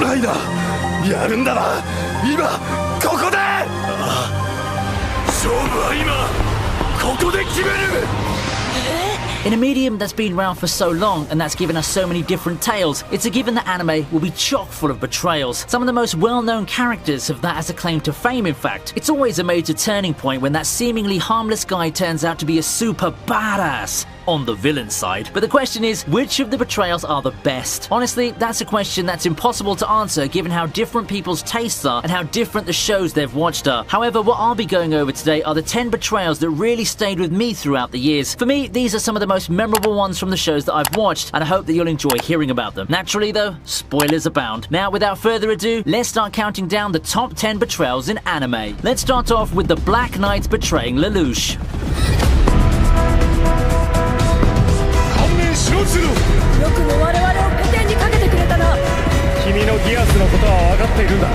ないな。やるんだな。今ここで。勝負は今ここで決める。In a medium that's been around for so long and that's given us so many different tales, it's a given that anime will be chock full of betrayals. Some of the most well-known characters have that as a claim to fame, in fact. It's always a major turning point when that seemingly harmless guy turns out to be a super badass on the villain side. But the question is, which of the betrayals are the best? Honestly, that's a question that's impossible to answer given how different people's tastes are and how different the shows they've watched are. However, what I'll be going over today are the 10 betrayals that really stayed with me throughout the years. For me, these are some of the most memorable ones from the shows that I've watched, and I hope that you'll enjoy hearing about them. Naturally though, spoilers abound. Now, without further ado, let's start counting down the top 10 betrayals in anime. Let's start off with the Black Knight betraying Lelouch. よくも我々をペテンにかけてくれたな。君のギアスのことは分かっているんだ。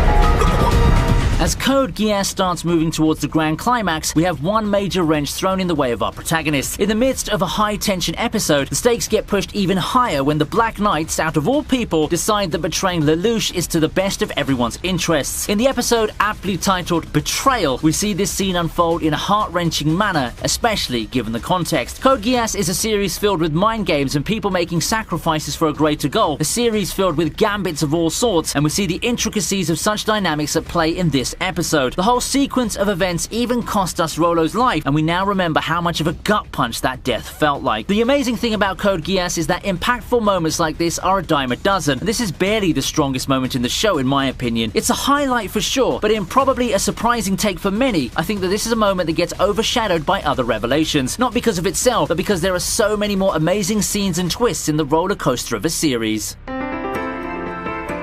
As Code Geass starts moving towards the grand climax, we have one major wrench thrown in the way of our protagonist. In the midst of a high-tension episode, the stakes get pushed even higher when the Black Knights, out of all people, decide that betraying Lelouch is to the best of everyone's interests. In the episode aptly titled Betrayal, we see this scene unfold in a heart-wrenching manner, especially given the context. Code Geass is a series filled with mind games and people making sacrifices for a greater goal, a series filled with gambits of all sorts, and we see the intricacies of such dynamics at play in this episode. The whole sequence of events even cost us Rollo's life, and we now remember how much of a gut punch that death felt like. The amazing thing about Code Geass is that impactful moments like this are a dime a dozen, and this is barely the strongest moment in the show in my opinion. It's a highlight for sure, but in probably a surprising take for many, I think that this is a moment that gets overshadowed by other revelations. Not because of itself, but because there are so many more amazing scenes and twists in the roller coaster of a series.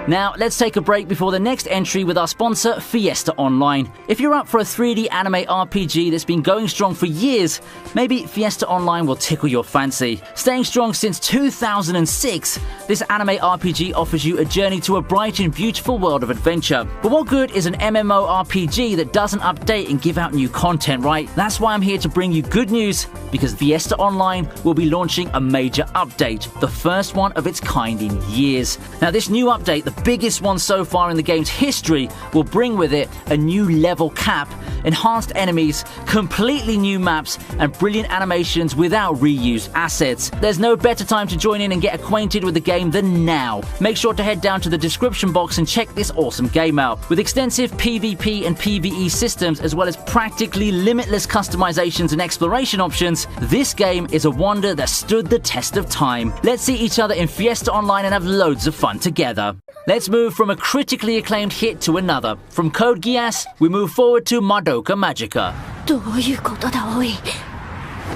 Now, let's take a break before the next entry with our sponsor, Fiesta Online. If you're up for a 3D anime RPG that's been going strong for years, maybe Fiesta Online will tickle your fancy. Staying strong since 2006, this anime RPG offers you a journey to a bright and beautiful world of adventure. But what good is an MMORPG that doesn't update and give out new content, right? That's why I'm here to bring you good news, because Fiesta Online will be launching a major update, the first one of its kind in years. Now, this new update, the biggest one so far in the game's history, will bring with it a new level cap, enhanced enemies, completely new maps, and brilliant animations without reused assets. There's no better time to join in and get acquainted with the game than now. Make sure to head down to the description box and check this awesome game out. With extensive PvP and PvE systems, as well as practically limitless customizations and exploration options, this game is a wonder that stood the test of time. Let's see each other in Fiesta Online and have loads of fun together. Let's move from a critically acclaimed hit to another. From Code Geass, we move forward to Madoka Magica. どういうことだおい。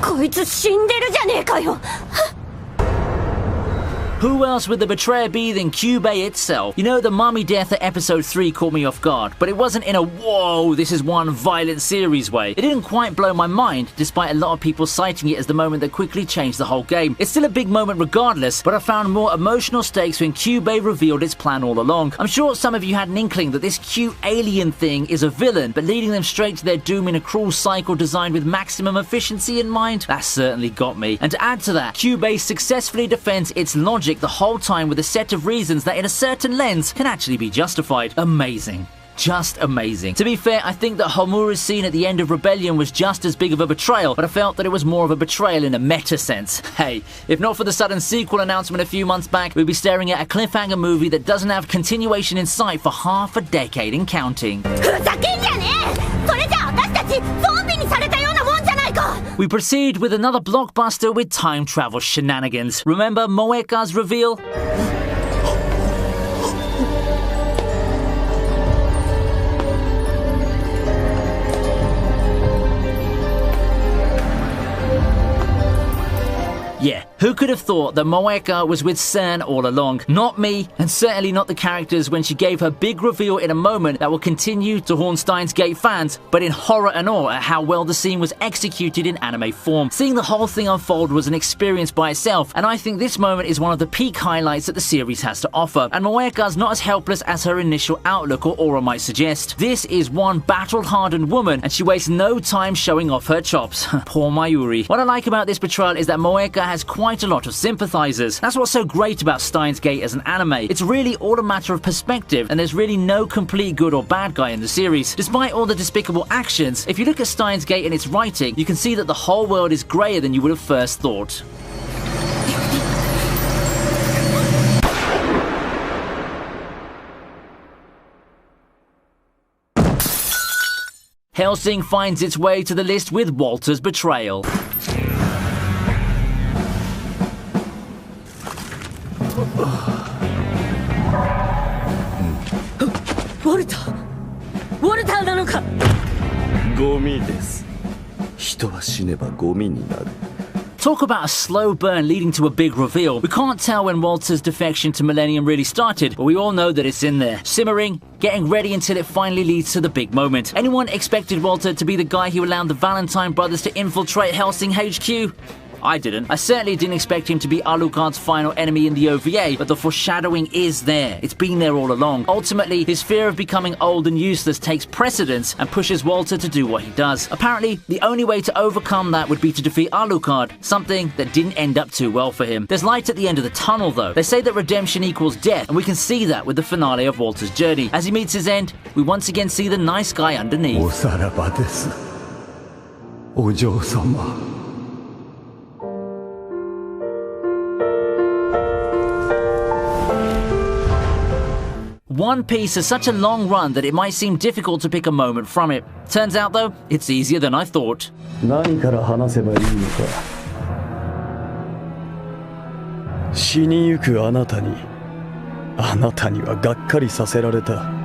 こいつ死んでるじゃねえかよ。 Who else would the betrayer be than Kyubey itself? You know, the mummy death at episode 3 caught me off guard, but it wasn't in a whoa, this is one violent series way. It didn't quite blow my mind, despite a lot of people citing it as the moment that quickly changed the whole game. It's still a big moment regardless, but I found more emotional stakes when Kyubey revealed its plan all along. I'm sure some of you had an inkling that this cute alien thing is a villain, but leading them straight to their doom in a cruel cycle designed with maximum efficiency in mind? That certainly got me. And to add to that, Kyubey successfully defends its logic the whole time with a set of reasons that in a certain lens can actually be justified. Amazing. Just amazing. To be fair, I think that Homura's scene at the end of Rebellion was just as big of a betrayal, but I felt that it was more of a betrayal in a meta sense. Hey, if not for the sudden sequel announcement a few months back, we'd be staring at a cliffhanger movie that doesn't have continuation in sight for half a decade and counting. We proceed with another blockbuster with time travel shenanigans. Remember Moeka's reveal? Yeah, who could have thought that Moeka was with Cern all along? Not me, and certainly not the characters when she gave her big reveal in a moment that will continue to haunt Steins Gate fans, but in horror and awe at how well the scene was executed in anime form. Seeing the whole thing unfold was an experience by itself, and I think this moment is one of the peak highlights that the series has to offer. And Moeka's not as helpless as her initial outlook or aura might suggest. This is one battle-hardened woman, and she wastes no time showing off her chops. Poor Mayuri. What I like about this betrayal is that Moeka has quite a lot lot of sympathizers. That's what's so great about Steins Gate as an anime. It's really all a matter of perspective, and there's really no complete good or bad guy in the series. Despite all the despicable actions, if you look at Steins Gate and its writing, you can see that the whole world is grayer than you would have first thought. Hellsing finds its way to the list with Walter's betrayal. Walter なのか。ゴミです。人は死ねばゴミになる。 Talk about a slow burn leading to a big reveal. We can't tell when Walter's defection to Millennium really started, but we all know that it's in there, simmering, getting ready until it finally leads to the big moment. Anyone expected Walter to be the guy who allowed the Valentine brothers to infiltrate Hellsing HQ? I didn't. I certainly didn't expect him to be Alucard's final enemy in the OVA, but the foreshadowing is there. It's been there all along. Ultimately, his fear of becoming old and useless takes precedence and pushes Walter to do what he does. Apparently, the only way to overcome that would be to defeat Alucard, something that didn't end up too well for him. There's light at the end of the tunnel, though. They say that redemption equals death, and we can see that with the finale of Walter's journey. As he meets his end, we once again see the nice guy underneath. おさらばです。お嬢様。 One Piece has such a long run that it might seem difficult to pick a moment from it. Turns out, though, it's easier than I thought. 何から話せばいいのか。死にゆくあなたにはがっかりさせられた。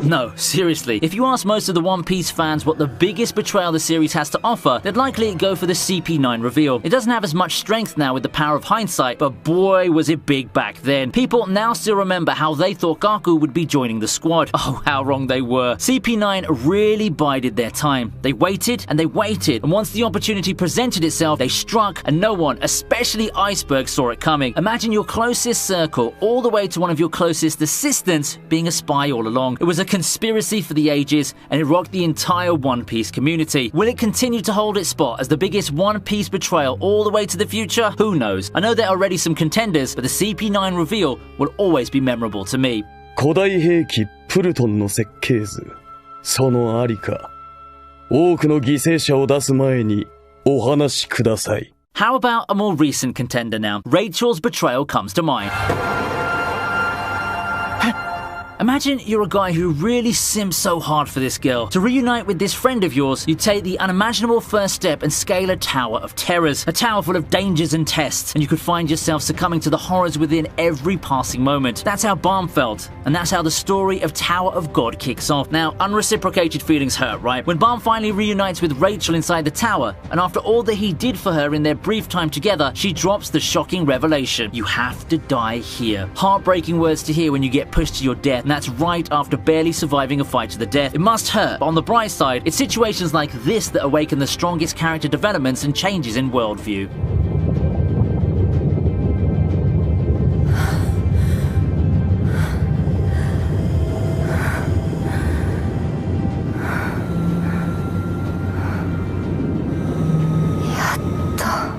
No, seriously. If you ask most of the One Piece fans what the biggest betrayal the series has to offer, they'd likely go for the CP9 reveal. It doesn't have as much strength now with the power of hindsight, but boy was it big back then. People now still remember how they thought Gaku would be joining the squad. Oh, how wrong they were. CP9 really bided their time. They waited and they waited, and once the opportunity presented itself, they struck, and no one, especially Iceberg, saw it coming. Imagine your closest circle all the way to one of your closest assistants being a spy all along. It was a conspiracy for the ages, and it rocked the entire One Piece community. Will it continue to hold its spot as the biggest One Piece betrayal all the way to the future? Who knows? I know there are already some contenders, but the CP9 reveal will always be memorable to me. 古代兵器プルトンの設計図、そのありか、多くの犠牲者を出す前にお話しください。 How about a more recent contender now? Rachel's betrayal comes to mind. Imagine you're a guy who really simps so hard for this girl. To reunite with this friend of yours, you take the unimaginable first step and scale a tower of terrors. A tower full of dangers and tests, and you could find yourself succumbing to the horrors within every passing moment. That's how Balm felt, and that's how the story of Tower of God kicks off. Now, unreciprocated feelings hurt, right? When Balm finally reunites with Rachel inside the tower, and after all that he did for her in their brief time together, she drops the shocking revelation. You have to die here. Heartbreaking words to hear when you get pushed to your death. That's right after barely surviving a fight to the death. It must hurt, but on the bright side, it's situations like this that awaken the strongest character developments and changes in worldview.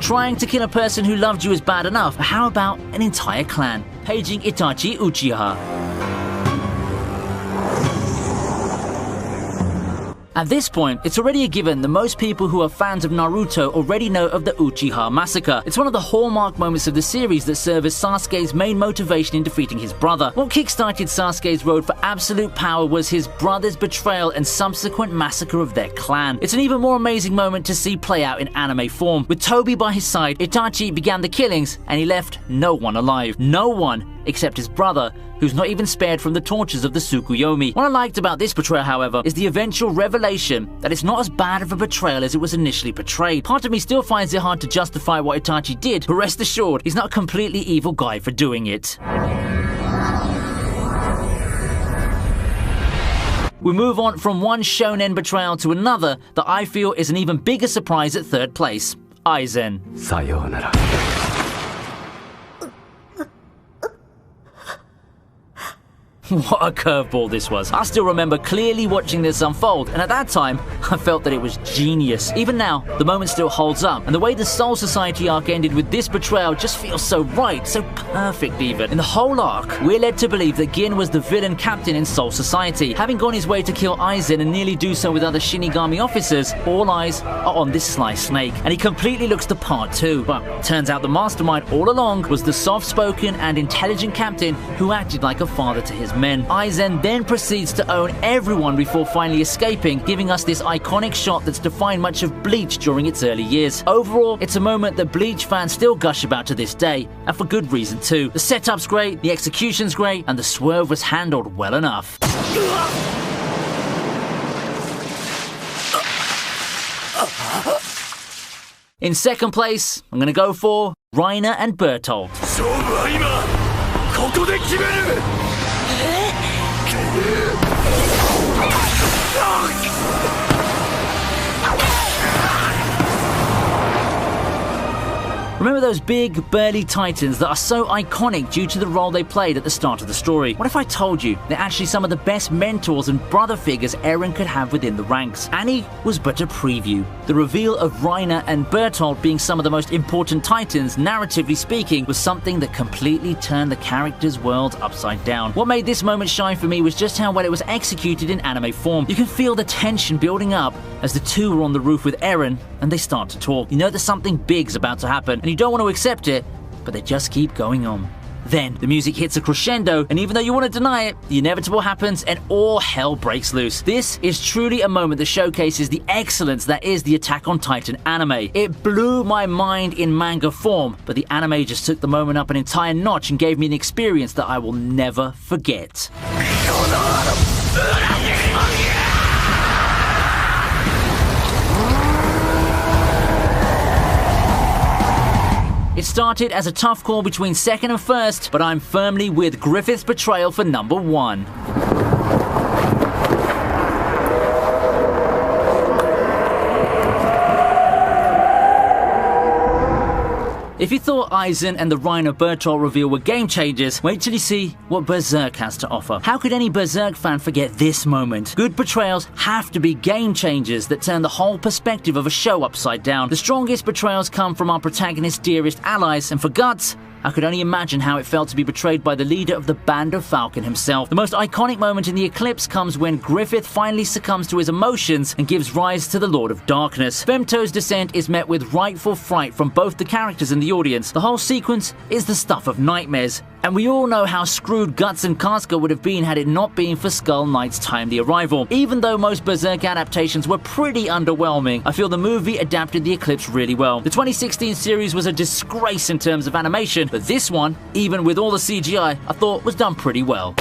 Trying to kill a person who loved you is bad enough, but how about an entire clan? Paging Itachi Uchiha. At this point, it's already a given that most people who are fans of Naruto already know of the Uchiha massacre. It's one of the hallmark moments of the series that serve as Sasuke's main motivation in defeating his brother. What kickstarted Sasuke's road for absolute power was his brother's betrayal and subsequent massacre of their clan. It's an even more amazing moment to see play out in anime form. With Tobi by his side, Itachi began the killings, and he left no one alive. No one except his brother, who's not even spared from the tortures of the Tsukuyomi. What I liked about this betrayal, however, is the eventual revelation that it's not as bad of a betrayal as it was initially portrayed. Part of me still finds it hard to justify what Itachi did, but rest assured, he's not a completely evil guy for doing it. We move on from one shonen betrayal to another that I feel is an even bigger surprise at third place. Aizen. Sayonara. What a curveball this was. I still remember clearly watching this unfold, and at that time, I felt that it was genius. Even now, the moment still holds up, and the way the Soul Society arc ended with this betrayal just feels so right, so perfect even. In the whole arc, we're led to believe that Gin was the villain captain in Soul Society. Having gone his way to kill Aizen and nearly do so with other Shinigami officers, all eyes are on this sly snake, and he completely looks the part too. But turns out the mastermind all along was the soft-spoken and intelligent captain who acted like a father to his men. Aizen then proceeds to own everyone before finally escaping, giving us this iconic shot that's defined much of Bleach during its early years. Overall, it's a moment that Bleach fans still gush about to this day, and for good reason too. The setup's great, the execution's great, and the swerve was handled well enough. In second place, I'm gonna go for Reiner and Bertolt. Remember those big, burly titans that are so iconic due to the role they played at the start of the story? What if I told you they're actually some of the best mentors and brother figures Eren could have within the ranks? Annie was but a preview. The reveal of Reiner and Bertolt being some of the most important titans, narratively speaking, was something that completely turned the characters' worlds upside down. What made this moment shine for me was just how well it was executed in anime form. You can feel the tension building up as the two are on the roof with Eren and they start to talk. You know that something big's about to happen, and you don't want to accept it, but they just keep going on. Then the music hits a crescendo, and even though you want to deny it, the inevitable happens and all hell breaks loose. This is truly a moment that showcases the excellence that is the Attack on Titan anime. It blew my mind in manga form, but the anime just took the moment up an entire notch and gave me an experience that I will never forget. It started as a tough call between second and first, but I'm firmly with Griffith's betrayal for number one. If you thought Aizen and the Reiner Bertolt reveal were game changers, wait till you see what Berserk has to offer. How could any Berserk fan forget this moment? Good betrayals have to be game changers that turn the whole perspective of a show upside down. The strongest betrayals come from our protagonist's dearest allies, and for Guts, I could only imagine how it felt to be betrayed by the leader of the Band of Falcon himself. The most iconic moment in the eclipse comes when Griffith finally succumbs to his emotions and gives rise to the Lord of Darkness. Femto's descent is met with rightful fright from both the characters and the audience. The whole sequence is the stuff of nightmares, and we all know how screwed Guts and Casca would have been had it not been for Skull Knight's timely arrival. Even though most Berserk adaptations were pretty underwhelming, I feel the movie adapted the eclipse really well. The 2016 series was a disgrace in terms of animation, but this one, even with all the CGI, I thought was done pretty well.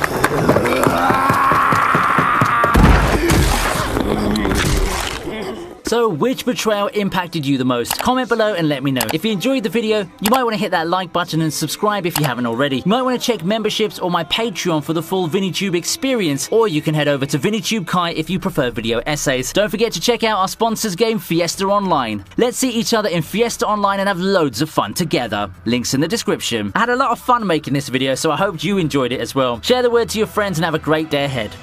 So, which betrayal impacted you the most? Comment below and let me know. If you enjoyed the video, you might want to hit that like button and subscribe if you haven't already. You might want to check memberships or my Patreon for the full ViniTube experience, or you can head over to ViniTube Kai if you prefer video essays. Don't forget to check out our sponsors game, Fiesta Online. Let's see each other in Fiesta Online and have loads of fun together. Links in the description. I had a lot of fun making this video, so I hope you enjoyed it as well. Share the word to your friends and have a great day ahead.